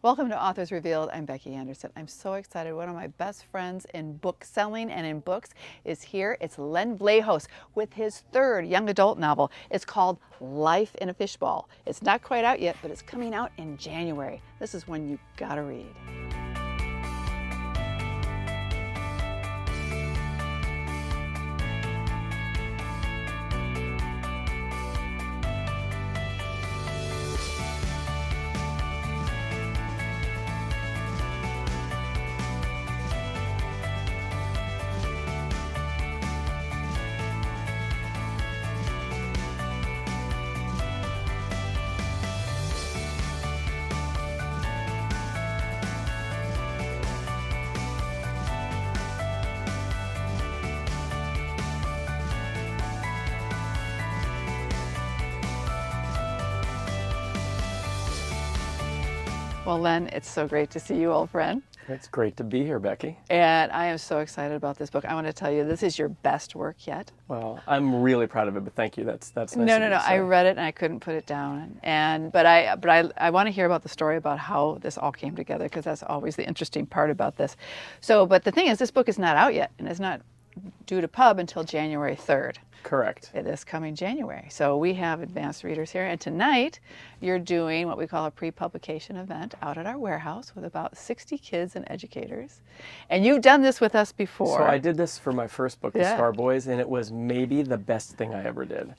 Welcome to Authors Revealed. I'm Becky Anderson. I'm so excited. One of my best friends in book selling and in books is here. It's Len Vlahos with his third young adult novel. It's called Life in a Fishbowl. It's not quite out yet, but it's coming out in January. This is one you gotta read. Well, Len, it's so great to see you, old friend. It's great to be here, Becky. And I am so excited about this book. I want to tell you, this is your best work yet. Well, I'm really proud of it, but thank you. That's nice. No. I read it and I couldn't put it down. But I want to hear about the story about how this all came together, because that's always the interesting part about this. But the thing is, this book is not out yet, and it's not due to pub until January 3rd. Correct. It is coming January. So we have advanced readers here. And tonight, you're doing what we call a pre-publication event out at our warehouse with about 60 kids and educators. And you've done this with us before. So I did this for my first book, The Scar Boys, and it was maybe the best thing I ever did.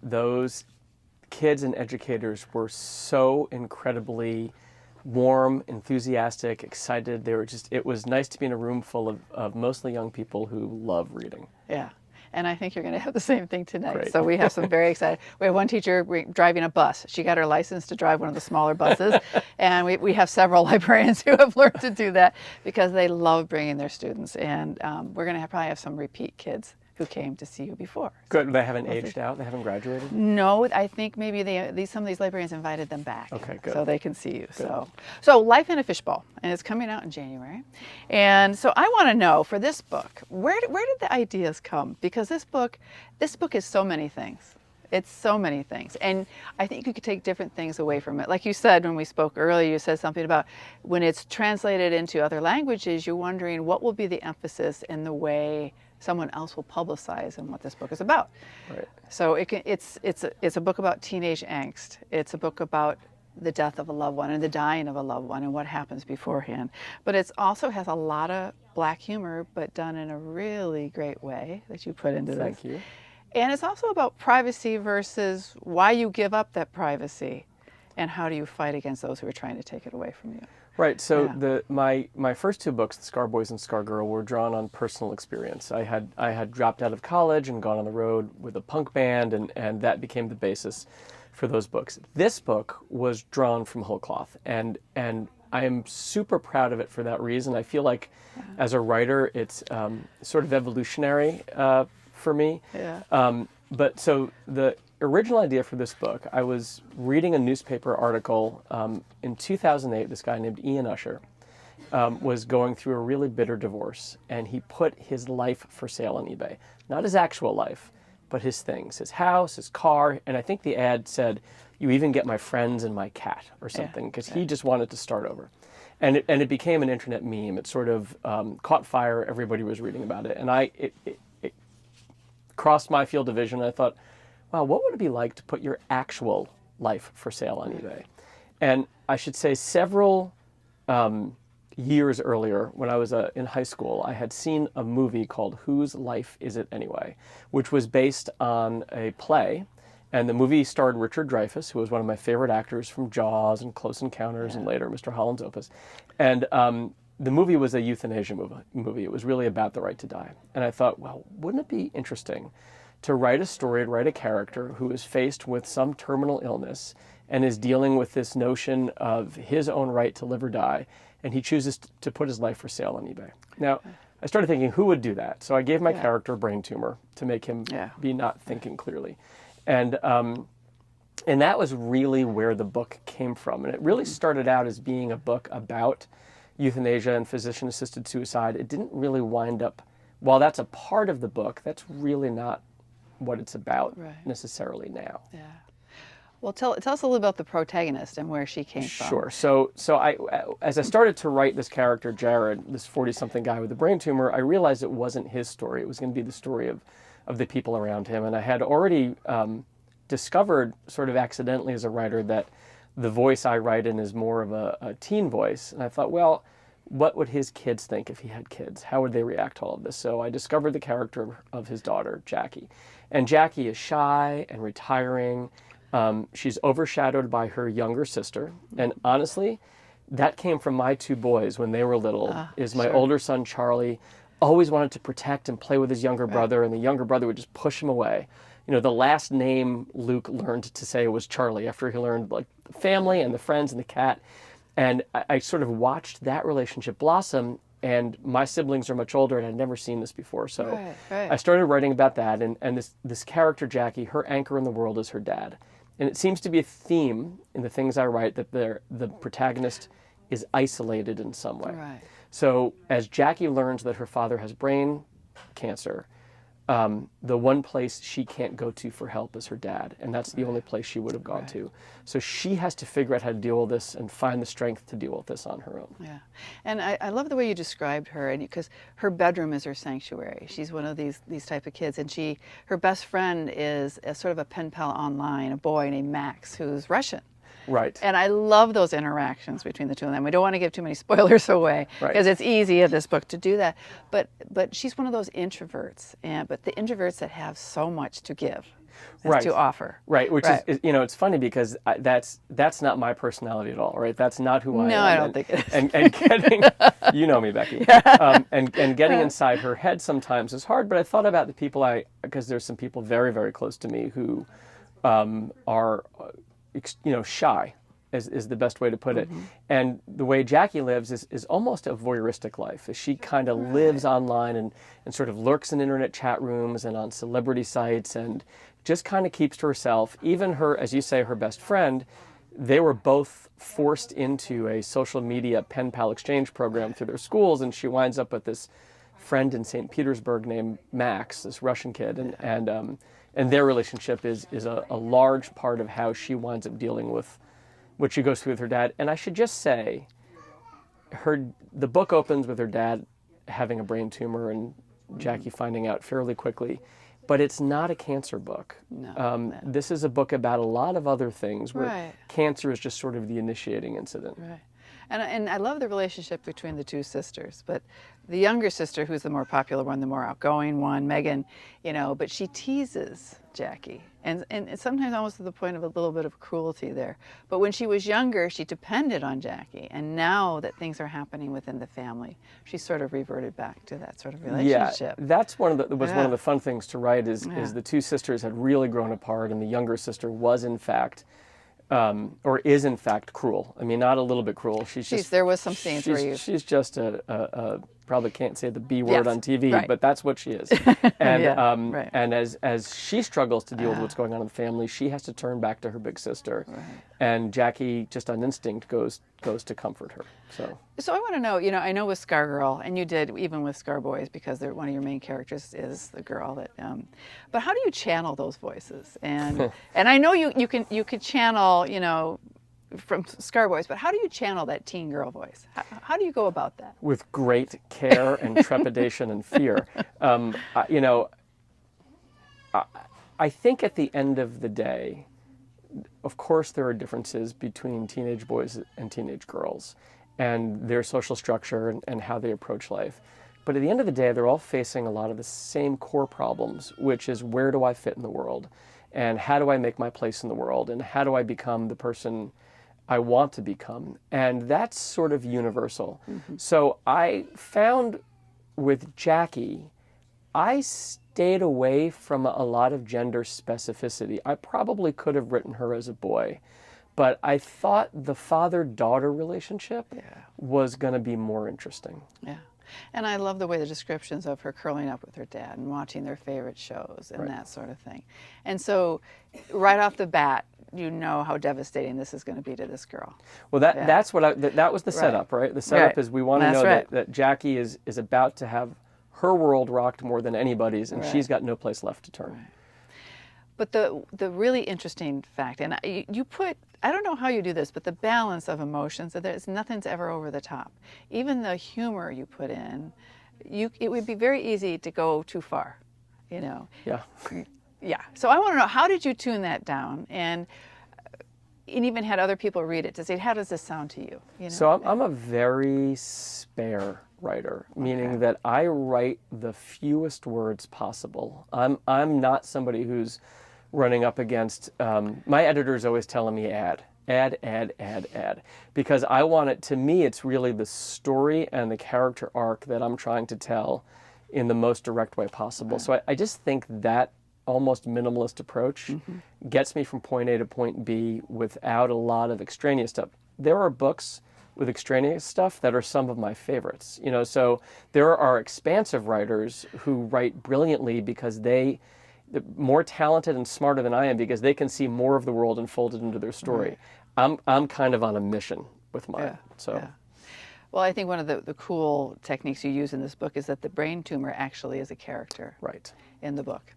Those kids and educators were so incredibly warm, enthusiastic, excited. It was nice to be in a room full of mostly young people who love reading. Yeah. And I think you're going to have the same thing tonight. Great. So we have some very excited. We have one teacher driving a bus. She got her license to drive one of the smaller buses. And we have several librarians who have learned to do that because they love bringing their students. And we're going to probably have some repeat kids who came to see you before. Good. They haven't aged out? They haven't graduated? No, I think maybe some of these librarians invited them back. Okay, good. So they can see you. Good. So Life in a Fishbowl, and it's coming out in January. And so I want to know, for this book, where did the ideas come? Because this book is so many things. It's so many things. And I think you could take different things away from it. Like you said when we spoke earlier, you said something about when it's translated into other languages, you're wondering what will be the emphasis in the way someone else will publicize and what this book is about. Right. So it's a book about teenage angst. It's a book about the death of a loved one and the dying of a loved one and what happens beforehand. But it also has a lot of black humor, but done in a really great way that you put into this. Thank you. And it's also about privacy versus why you give up that privacy and how do you fight against those who are trying to take it away from you. Right. So my first two books, The Scar Boys and Scar Girl, were drawn on personal experience. I had dropped out of college and gone on the road with a punk band, and that became the basis for those books. This book was drawn from whole cloth, and I am super proud of it for that reason. I feel like as a writer, it's sort of evolutionary for me. Yeah. But so the original idea for this book, I was reading a newspaper article in 2008. This guy named Ian Usher was going through a really bitter divorce, and he put his life for sale on eBay. Not his actual life, but his things, his house, his car, and I think the ad said, "You even get my friends and my cat," or something, because he just wanted to start over. And it became an internet meme. It sort of caught fire. Everybody was reading about it, and it crossed my field of vision. I thought, wow, what would it be like to put your actual life for sale on eBay? And I should say several years earlier, when I was in high school, I had seen a movie called Whose Life Is It Anyway?, which was based on a play. And the movie starred Richard Dreyfuss, who was one of my favorite actors from Jaws and Close Encounters and later Mr. Holland's Opus. And the movie was a euthanasia movie. It was really about the right to die. And I thought, well, wouldn't it be interesting to write a story, to write a character who is faced with some terminal illness and is dealing with this notion of his own right to live or die, and he chooses to put his life for sale on eBay. Now, I started thinking, who would do that? So I gave my character a brain tumor to make him be not thinking clearly. And that was really where the book came from. And it really started out as being a book about euthanasia and physician-assisted suicide. It didn't really wind up, while that's a part of the book, that's really not what it's about necessarily now. Yeah. Well, tell us a little about the protagonist and where she came from. Sure. So as I started to write this character, Jared, this 40-something guy with a brain tumor, I realized it wasn't his story. It was going to be the story of the people around him. And I had already discovered, sort of accidentally as a writer, that the voice I write in is more of a teen voice. And I thought, well, what would his kids think if he had kids? How would they react to all of this? So I discovered the character of his daughter, Jackie. And Jackie is shy and retiring. She's overshadowed by her younger sister. And honestly, that came from my two boys when they were little. My sure. older son, Charlie, always wanted to protect and play with his younger brother, and the younger brother would just push him away. You know, the last name Luke learned to say was Charlie after he learned like the family and the friends and the cat. And I sort of watched that relationship blossom, and my siblings are much older and I'd never seen this before. So I started writing about that, and this character, Jackie, her anchor in the world is her dad. And it seems to be a theme in the things I write that the protagonist is isolated in some way. Right. So as Jackie learns that her father has brain cancer, the one place she can't go to for help is her dad, and that's the only place she would have gone to. So she has to figure out how to deal with this and find the strength to deal with this on her own. Yeah, and I love the way you described her, and because her bedroom is her sanctuary. She's one of these type of kids, and her best friend is a sort of a pen pal online, a boy named Max who's Russian. Right. And I love those interactions between the two of them. We don't want to give too many spoilers away because it's easy in this book to do that. But she's one of those introverts, but the introverts that have so much to give, to offer. Right. Which is, you know, it's funny because that's not my personality at all. Right. That's not who I am. No, I don't think it is. And getting, you know me, Becky. And getting inside her head sometimes is hard. But I thought about the people because there's some people very, very close to me who are shy is the best way to put it. And the way Jackie lives is almost a voyeuristic life. She kind of lives online and sort of lurks in internet chat rooms and on celebrity sites and just kind of keeps to herself. Even her, as you say, her best friend, they were both forced into a social media pen pal exchange program through their schools, and she winds up with this friend in St. Petersburg named Max, this Russian kid, and their relationship is a large part of how she winds up dealing with what she goes through with her dad. And I should just say, the book opens with her dad having a brain tumor and Jackie finding out fairly quickly. But it's not a cancer book. No. This is a book about a lot of other things where cancer is just sort of the initiating incident. Right. And I love the relationship between the two sisters, but the younger sister, who's the more popular one, the more outgoing one, Megan, but she teases Jackie, and sometimes almost to the point of a little bit of cruelty there. But when she was younger, she depended on Jackie, and now that things are happening within the family, she sort of reverted back to that sort of relationship. Yeah, that's one of the fun things to write is the two sisters had really grown apart, and the younger sister was in fact or is in fact cruel. I mean, not a little bit cruel. There was some scenes where she's just a probably can't say the B word on TV, but that's what she is. And and as she struggles to deal with what's going on in the family, she has to turn back to her big sister, and Jackie just on instinct goes to comfort her. So I want to know, I know with Scar Girl, and you did even with Scar Boys because one of your main characters is the girl that. But how do you channel those voices? And and I know you could channel, from Scar Boys, but how do you channel that teen girl voice? How do you go about that? With great care and trepidation and fear. I think at the end of the day, of course there are differences between teenage boys and teenage girls and their social structure and how they approach life. But at the end of the day, they're all facing a lot of the same core problems, which is where do I fit in the world? And how do I make my place in the world? And how do I become the person I want to become? And that's sort of universal. So I found with Jackie, I stayed away from a lot of gender specificity. I probably could have written her as a boy, but I thought the father-daughter relationship was going to be more interesting. Yeah. And I love the way the descriptions of her curling up with her dad and watching their favorite shows and that sort of thing. And so right off the bat, you know how devastating this is going to be to this girl. Well, that's what that was the setup, right? The setup is we want to know that Jackie is about to have her world rocked more than anybody's, and she's got no place left to turn. But the really interesting fact, and you put, I don't know how you do this, but the balance of emotions, so nothing's ever over the top. Even the humor you put in, it would be very easy to go too far, you know. Yeah. Yeah. So I want to know, how did you tune that down? And even had other people read it to say, how does this sound to you? You know? So I'm a very spare writer, meaning that I write the fewest words possible. I'm not somebody who's running up against, my editor's always telling me add, because I want it, to me, it's really the story and the character arc that I'm trying to tell in the most direct way possible. Right. So I just think that almost minimalist approach gets me from point A to point B without a lot of extraneous stuff. There are books with extraneous stuff that are some of my favorites. You know, so there are expansive writers who write brilliantly because they're more talented and smarter than I am because they can see more of the world unfolded into their story. Right. I'm kind of on a mission with mine. Yeah. Well, I think one of the cool techniques you use in this book is that the brain tumor actually is a character in the book.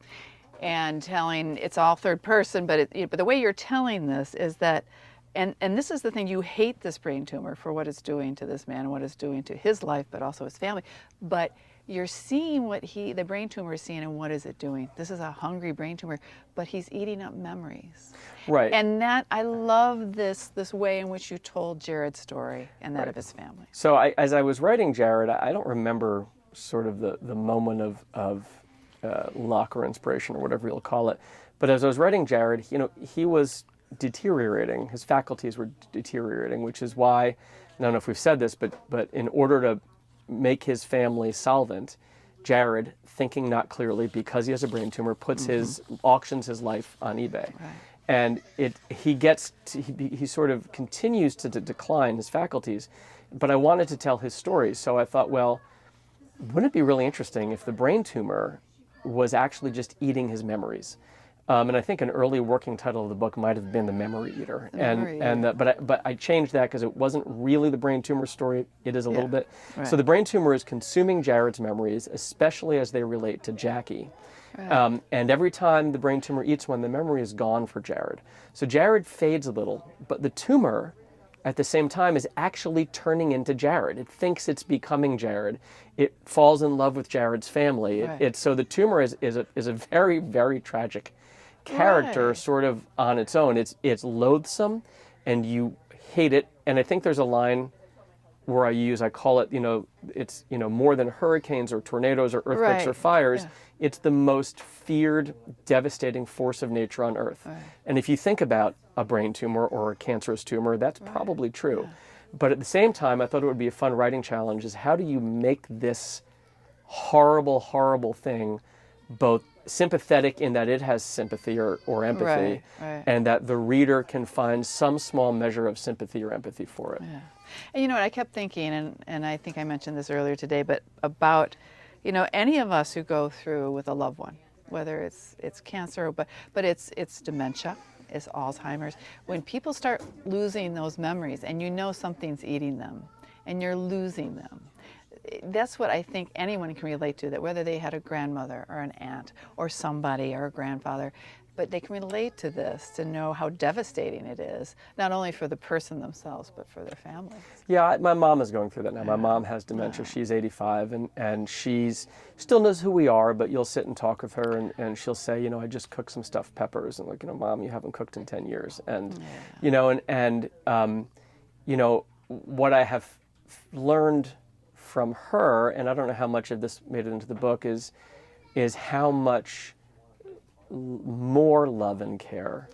And telling, it's all third person, but but the way you're telling this is that, and this is the thing, you hate this brain tumor for what it's doing to this man and what it's doing to his life, but also his family. But you're seeing what the brain tumor is seeing, and what is it doing? This is a hungry brain tumor, but he's eating up memories. Right. And that, I love this way in which you told Jared's story and that of his family. So as I was writing Jared, I don't remember sort of the moment of luck or inspiration or whatever you'll call it. But as I was writing Jared, you know, he was deteriorating. His faculties were deteriorating, which is why, I don't know if we've said this, but in order to make his family solvent, Jared, thinking not clearly because he has a brain tumor, auctions his life on eBay. Right. And he sort of continues to decline his faculties. But I wanted to tell his story, so I thought, well, wouldn't it be really interesting if the brain tumor was actually just eating his memories? And I think an early working title of the book might have been The Memory Eater. But I changed that because it wasn't really the brain tumor story. It is a little bit. Right. So the brain tumor is consuming Jared's memories, especially as they relate to Jackie. Right. And every time the brain tumor eats one, the memory is gone for Jared. So Jared fades a little, but the tumor at the same time is actually turning into Jared. It thinks it's becoming Jared. It falls in love with Jared's family. Right. So the tumor is a very, very tragic character, sort of on its own. It's loathsome, and you hate it. And I think there's a line where I call it, it's, more than hurricanes or tornadoes or earthquakes or fires. Yeah. It's the most feared, devastating force of nature on Earth. Right. And if you think about a brain tumor or a cancerous tumor, that's probably true. Yeah. But at the same time, I thought it would be a fun writing challenge, is how do you make this horrible, horrible thing both sympathetic in that it has sympathy or empathy, and that the reader can find some small measure of sympathy or empathy for it. Yeah. And you know what, I kept thinking, and I think I mentioned this earlier today, but about, any of us who go through with a loved one, whether it's cancer, but it's dementia, it's Alzheimer's, when people start losing those memories and something's eating them and you're losing them, that's what I think anyone can relate to, that whether they had a grandmother or an aunt or somebody or a grandfather, but they can relate to this to know how devastating it is, not only for the person themselves, but for their families. Yeah, my mom is going through that now. My mom has dementia. She's 85, and she's still knows who we are, but you'll sit and talk with her, and she'll say, I just cooked some stuffed peppers, and Mom, you haven't cooked in 10 years. And, what I have learned from her, and I don't know how much of this made it into the book, is how much more love and care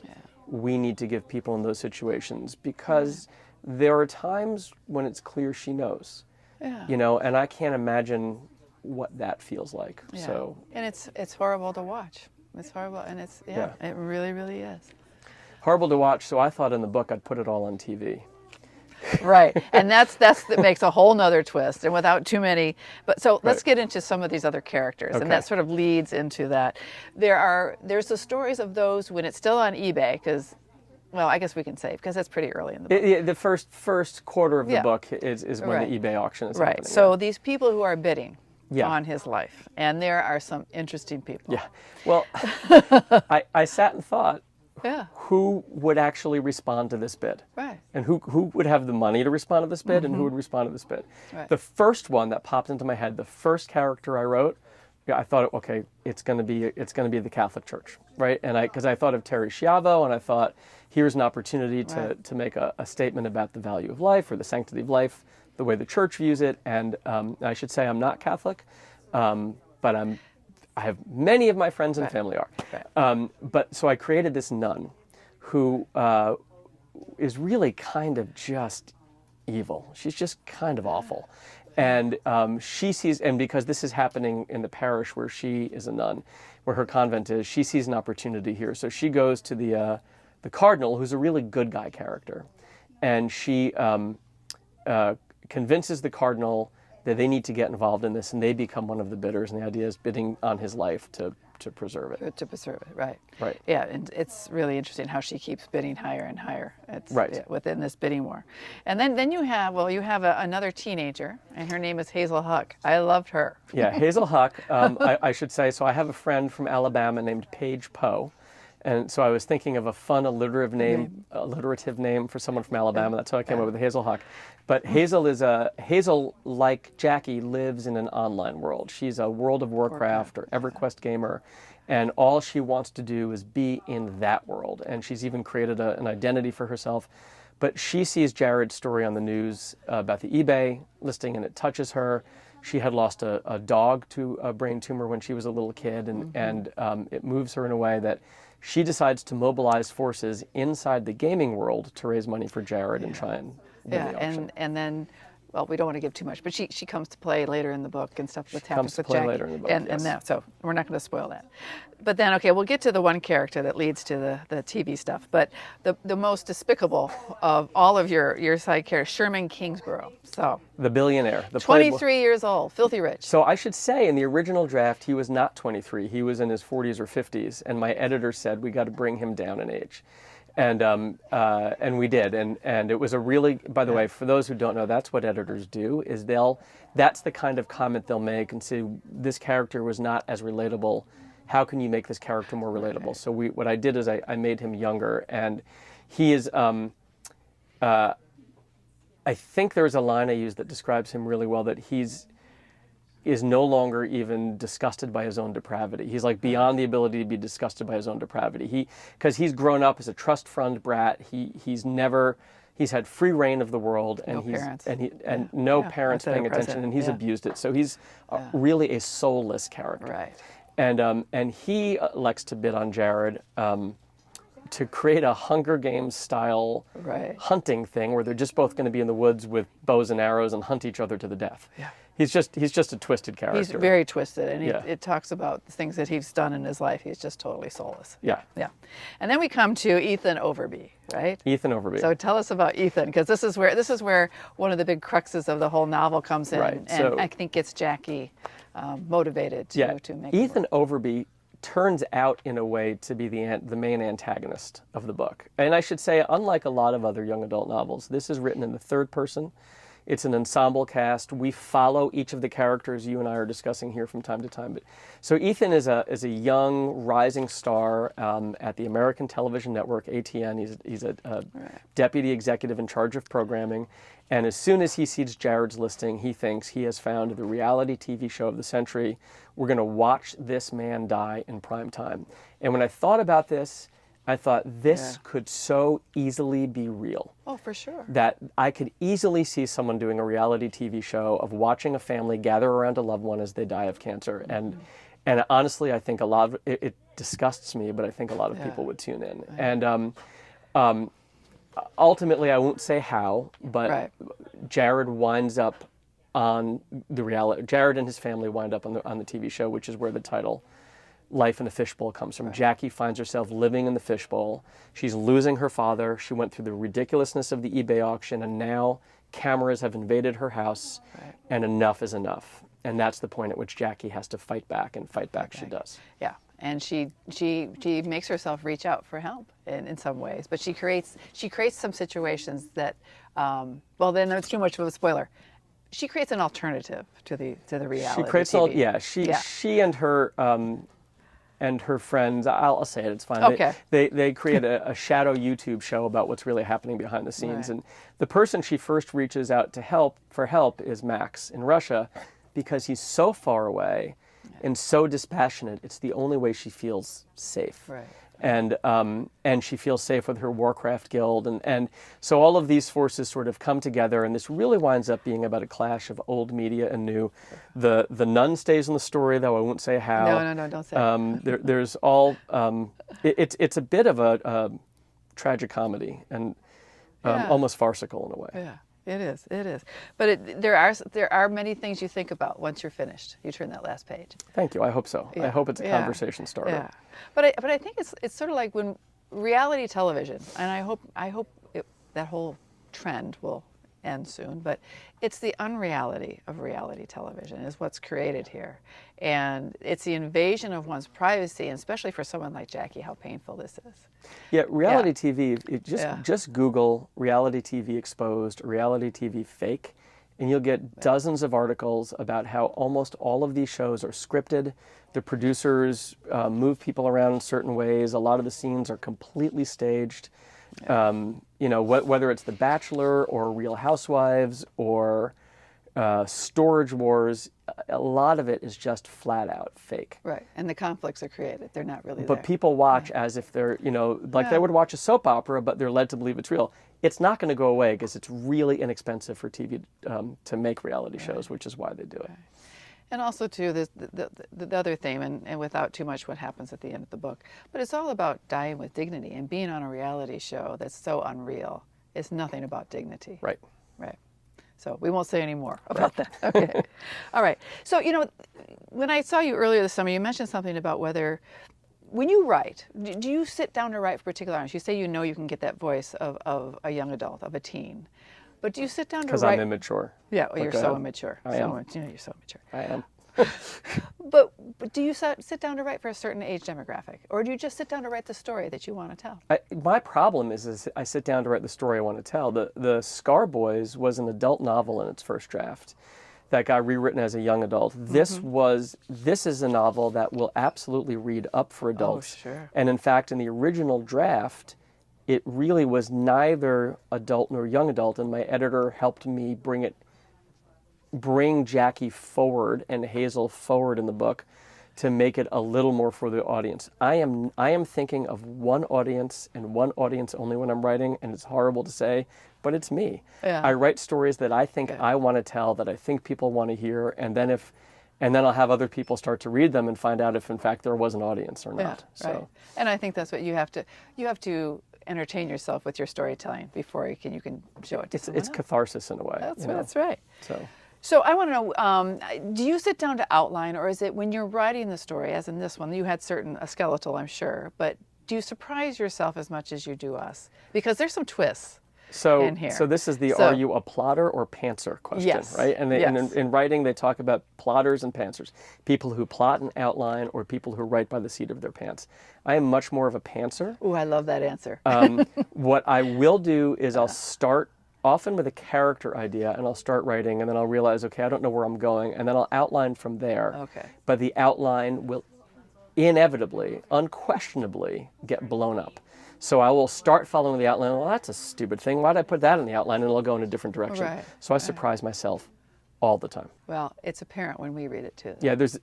we need to give people in those situations, because there are times when it's clear she knows, and I can't imagine what that feels like. Yeah. So, and it's horrible to watch. It's horrible, and it really, really is horrible to watch. So I thought in the book I'd put it all on TV. Right, and that makes a whole nother twist, and without too many. But so let's get into some of these other characters, and that sort of leads into that. There's the stories of those when it's still on eBay, because, well, I guess we can say, because that's pretty early in the book. The first quarter of the book is when the eBay auction is happening. Right. So these people who are bidding, on his life. And there are some interesting people. Yeah. Well, I sat and thought, who would actually respond to this bid? Right. And who would have the money to respond to this bid, and who would respond to this bid? Right. The first one that popped into my head, the first character I wrote, I thought, okay, it's going to be the Catholic Church, right? And because I thought of Terry Schiavo, and I thought, here's an opportunity to make a statement about the value of life or the sanctity of life, the way the church views it. And I should say I'm not Catholic, but I have many of my friends and family are. Right. But so I created this nun who is really kind of just evil. She's just kind of awful. And she sees, and because this is happening in the parish where she is a nun, where her convent is, she sees an opportunity here. So she goes to the cardinal, who's a really good guy character, and she convinces the cardinal that they need to get involved in this, and they become one of the bidders. And the idea is bidding on his life to preserve it. To preserve it, right. Right. Yeah, and it's really interesting how she keeps bidding higher and higher. It's, within this bidding war. And then you have another teenager, and her name is Hazel Huck. I loved her. Yeah, Hazel Huck, I should say, so I have a friend from Alabama named Paige Poe. And so I was thinking of a fun alliterative name for someone from Alabama. That's how I came up with Hazel Huck. But Hazel, like Jackie, lives in an online world. She's a World of Warcraft or EverQuest gamer, and all she wants to do is be in that world. And she's even created an identity for herself. But she sees Jared's story on the news about the eBay listing, and it touches her. She had lost a dog to a brain tumor when she was a little kid, and it moves her in a way that she decides to mobilize forces inside the gaming world to raise money for Jared and try and win the auction. And then, well, we don't want to give too much, but she comes to play later in the book and stuff. What happens with play Jackie. later in the book, and that, so we're not going to spoil that. But then, okay, we'll get to the one character that leads to the TV stuff. But the most despicable of all of your side characters, Sherman Kingsborough. So the billionaire, the 23 years old, filthy rich. So I should say, in the original draft, he was not 23. He was in his 40s or 50s, and my editor said we got to bring him down in age. And we did, and it was a really, by the way, for those who don't know, that's what editors do, is that's the kind of comment they'll make and say, this character was not as relatable. How can you make this character more relatable? Right. So what I did is I made him younger, and he is, I think there's a line I used that describes him really well, that is no longer even disgusted by his own depravity. He's like beyond the ability to be disgusted by his own depravity. Because he's grown up as a trust fund brat. He's had free reign of the world, and no parents paying attention, and he's abused it. So he's really a soulless character. Right. And he elects to bid on Jared to create a Hunger Games style hunting thing where they're just both going to be in the woods with bows and arrows and hunt each other to the death. Yeah. He's just a twisted character. He's very twisted, and it talks about the things that he's done in his life. He's just totally soulless. Yeah. Yeah. And then we come to Ethan Overby, right? Ethan Overby. So tell us about Ethan, because this is where one of the big cruxes of the whole novel comes in, and I think gets Jackie motivated to make Ethan Overby turns out in a way to be the main antagonist of the book. And I should say, unlike a lot of other young adult novels, this is written in the third person. It's an ensemble cast. We follow each of the characters you and I are discussing here from time to time. But so Ethan is a young rising star at the American Television Network, ATN. He's a deputy executive in charge of programming. And as soon as he sees Jared's listing, he thinks he has found the reality TV show of the century. We're going to watch this man die in prime time. And when I thought about this, I thought this could so easily be real. Oh, for sure. That I could easily see someone doing a reality TV show of watching a family gather around a loved one as they die of cancer. And honestly, I think a lot of it disgusts me, but I think a lot of people would tune in. And ultimately, I won't say how, but Jared winds up on the reality. Jared and his family wind up on the TV show, which is where the title Life in a Fishbowl comes from. Jackie finds herself living in the fishbowl. She's losing her father. She went through the ridiculousness of the eBay auction, and now cameras have invaded her house, and enough is enough. And that's the point at which Jackie has to fight back, and fight back she does. Yeah, and she makes herself reach out for help in some ways, but she creates some situations that, well, then that's too much of a spoiler. she creates an alternative to the reality. She creates TV. She and her friends, I'll say it, it's fine. Okay. They create a shadow YouTube show about what's really happening behind the scenes. Right. And the person she first reaches out to help is Max in Russia, because he's so far away and so dispassionate. It's the only way she feels safe. Right. And she feels safe with her Warcraft guild. And so all of these forces sort of come together, and this really winds up being about a clash of old media and new. The nun stays in the story, though I won't say how. No, don't say There's all, it's a bit of a tragic comedy and almost farcical in a way. Yeah. It is. But there are many things you think about once you're finished. You turn that last page. Thank you. I hope so. Yeah. I hope it's a conversation starter. Yeah. But I think it's sort of like when reality television, and I hope that whole trend will end soon, but it's the unreality of reality television is what's created here. And it's the invasion of one's privacy, and especially for someone like Jackie, how painful this is. Yeah, reality TV, just Google reality TV exposed, reality TV fake, and you'll get dozens of articles about how almost all of these shows are scripted. The producers move people around in certain ways. A lot of the scenes are completely staged. Whether it's The Bachelor or Real Housewives or Storage Wars, a lot of it is just flat out fake. Right, and the conflicts are created. They're not really But there. people watch as if they're, they would watch a soap opera, but they're led to believe it's real. It's not going to go away because it's really inexpensive for TV to make reality shows, which is why they do it. Right. And also, too, the other theme, and without too much what happens at the end of the book, but it's all about dying with dignity, and being on a reality show that's so unreal is nothing about dignity. Right. Right. So we won't say any more about that. Okay. All right. So, when I saw you earlier this summer, you mentioned something about whether, when you write, do you sit down to write for particular audience? You say you can get that voice of a young adult, of a teen. But do you sit down to write? Because I'm immature. Yeah, well, you're so immature. I am. You're so immature. I am. But do you sit down to write for a certain age demographic? Or do you just sit down to write the story that you want to tell? My problem is I sit down to write the story I want to tell. The Scar Boys was an adult novel in its first draft that got rewritten as a young adult. This is a novel that will absolutely read up for adults. Oh, sure. And in fact, in the original draft, it really was neither adult nor young adult, and my editor helped me bring Jackie forward and Hazel forward in the book to make it a little more for the audience. I am thinking of one audience and one audience only when I'm writing, and it's horrible to say, but it's me. Yeah. I write stories that I think I want to tell, that I think people want to hear, and then I'll have other people start to read them and find out if in fact there was an audience or not. Yeah, right. And I think that's what you have to entertain yourself with your storytelling before you can show it to someone It's else. catharsis in a way. That's right. So I want to know, do you sit down to outline, or is it when you're writing the story, as in this one, you had a skeletal, I'm sure, but do you surprise yourself as much as you do us? Because there's some twists in here. So this is are you a plotter or pantser question, Yes. right? And, in writing, they talk about plotters and pantsers, people who plot and outline or people who write by the seat of their pants. I am much more of a pantser. Ooh, I love that answer. What I will do is I'll start often with a character idea, and I'll start writing, and then I'll realize, okay, I don't know where I'm going, and then I'll outline from there. Okay. But the outline will inevitably, unquestionably get blown up. So I will start following the outline. Well, that's a stupid thing. Why did I put that in the outline? And it'll go in a different direction. Right. So I surprise myself all the time. Well, it's apparent when we read it too. Yeah, there's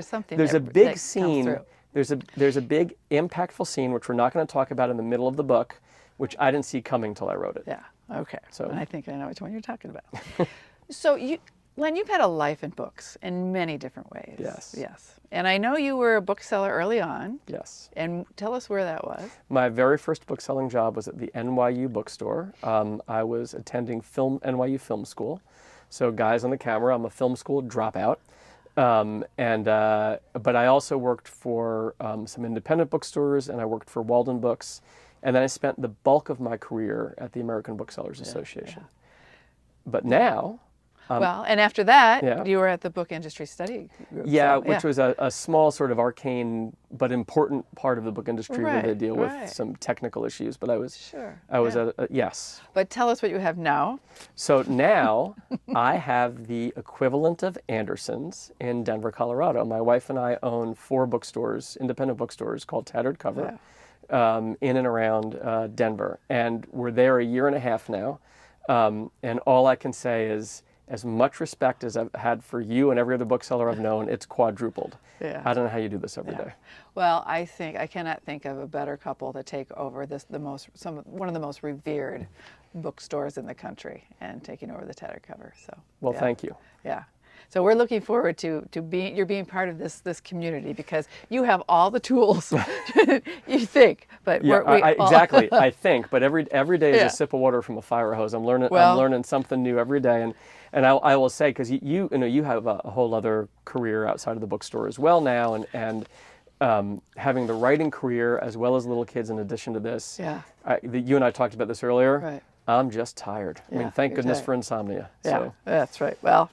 something. There's that, a big that scene. comes through. There's a big impactful scene which we're not going to talk about in the middle of the book, which I didn't see coming till I wrote it. Yeah. Okay. So I think I know which one you're talking about. So Len, you've had a life in books in many different ways. Yes. Yes. And I know you were a bookseller early on. Yes. And tell us where that was. My very first book-selling job was at the NYU bookstore. I was attending NYU Film School. So guys on the camera, I'm a film school dropout. But I also worked for some independent bookstores, and I worked for Walden Books. And then I spent the bulk of my career at the American Booksellers Association. Yeah. But now, Well, and after that, yeah. you were at the book industry study group. Yeah, so, which was a small sort of arcane but important part of the book industry where they deal with some technical issues. But I was yes. But tell us what you have now. So now I have the equivalent of Anderson's in Denver, Colorado. My wife and I own 4 bookstores, independent bookstores called Tattered Cover, in and around Denver, and we're there a year and a half now. And all I can say is, as much respect as I've had for you and every other bookseller I've known, it's quadrupled. Yeah. I don't know how you do this every day. Well, I cannot think of a better couple to take over one of the most revered bookstores in the country and taking over the Tattered Cover. So. Well, thank you. Yeah. So we're looking forward to being part of this community, because you have all the tools. You think, but exactly. I think, but every day is a sip of water from a fire hose. I'm learning something new every day, and I will say, because you have a whole other career outside of the bookstore as well now, and having the writing career as well as little kids in addition to this. Yeah. You and I talked about this earlier. Right. I'm just tired. I mean, thank goodness for insomnia. Yeah, So. that's right. Well,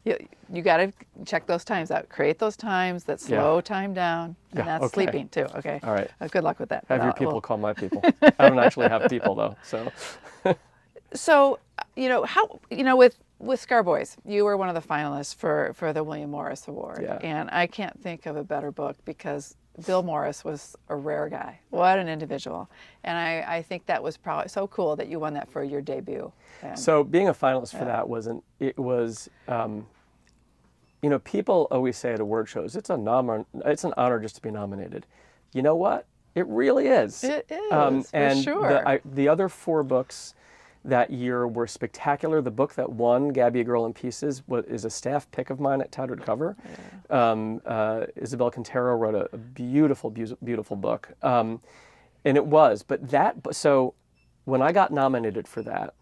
you got to check those times out. Create those times that slow time down, and that's sleeping too. Okay. All right. Good luck with that. Have your people call my people. I don't actually have people though. So. So, with Scar Boys, you were one of the finalists for the William Morris Award, and I can't think of a better book, because Bill Morris was a rare guy. What an individual. And I think that was probably so cool that you won that for your debut. And so being a finalist for that people always say at award shows, it's an honor just to be nominated. You know what? It really is. It is, for sure. The other 4 books that year were spectacular. The book that won, Gabby, A Girl in Pieces, is a staff pick of mine at Tattered Cover. Yeah. Isabel Quintero wrote a beautiful, beautiful book. And it was. So when I got nominated for that,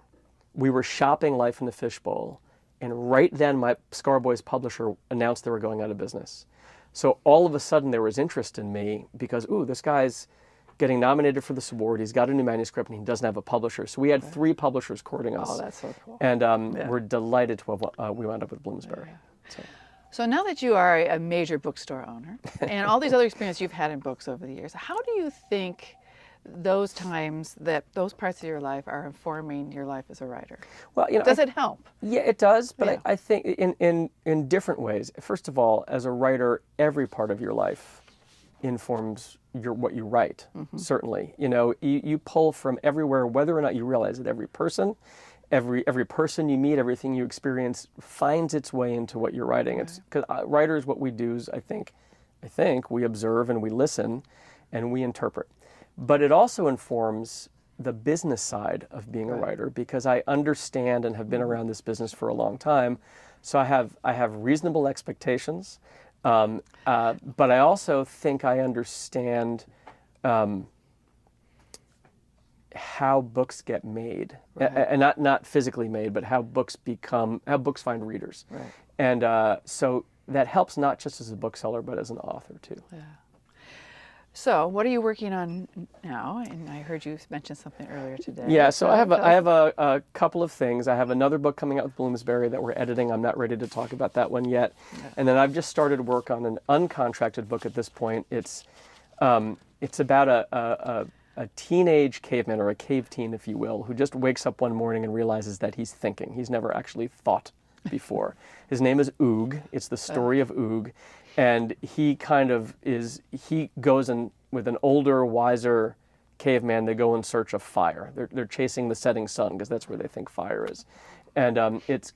we were shopping Life in the Fishbowl, and right then my Scar Boys publisher announced they were going out of business. So all of a sudden there was interest in me, because, this guy's getting nominated for this award. He's got a new manuscript and he doesn't have a publisher. So we had 3 publishers courting us. Oh, that's so cool. And we're delighted to have, we wound up with Bloomsbury. Yeah. So now that you are a major bookstore owner and all these other experiences you've had in books over the years, how do you think those parts of your life are informing your life as a writer? Well, does it help? Yeah, it does, but I think in different ways. First of all, as a writer, every part of your life informs what you write. Certainly, you pull from everywhere, whether or not you realize it. Every person you meet, everything you experience finds its way into what you're writing. Right. It's because writers, what we do is I think we observe and we listen and we interpret. But it also informs the business side of being a writer, because I understand and have been around this business for a long time. So I have reasonable expectations. But I also think I understand how books get made, and not physically made, but how books find readers. Right. And so that helps not just as a bookseller, but as an author too. Yeah. So, what are you working on now? And I heard you mention something earlier today. Yeah, so I have a couple of things. I have another book coming out with Bloomsbury that we're editing. I'm not ready to talk about that one yet. Yeah. And then I've just started work on an uncontracted book at this point. It's about a teenage caveman, or a cave teen, if you will, who just wakes up one morning and realizes that he's thinking. He's never actually thought before. His name is Oog. It's the story of Oog. And he goes in with an older, wiser caveman. They go in search of fire. They're chasing the setting sun, because that's where they think fire is. And it's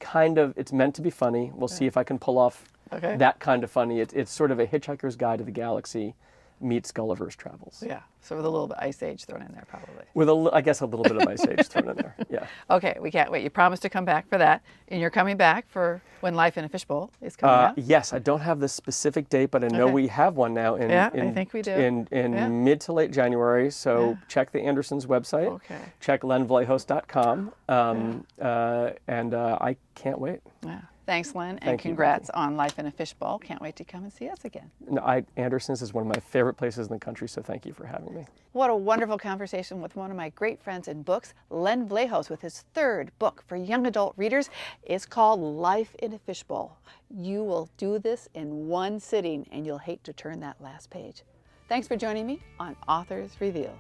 meant to be funny. We'll see if I can pull off that kind of funny. It's sort of a Hitchhiker's Guide to the Galaxy meets Gulliver's Travels. Yeah, so with a little bit of Ice Age thrown in there, probably. With I guess a little bit of Ice Age thrown in there. Yeah. Okay, we can't wait. You promised to come back for that, and you're coming back for when Life in a Fishbowl is coming out. Yes, I don't have the specific date, but I know we have one now. I think we do. In mid to late January. So check the Andersons website. Check lenvlahos.com, and I can't wait. Yeah. Thanks, Len, and Thank you, congrats on Life in a Fishbowl. Can't wait to come and see us again. No, Anderson's is one of my favorite places in the country, so thank you for having me. What a wonderful conversation with one of my great friends in books, Len Vlahos, with his third book for young adult readers. It's called Life in a Fishbowl. You will do this in one sitting, and you'll hate to turn that last page. Thanks for joining me on Authors Revealed.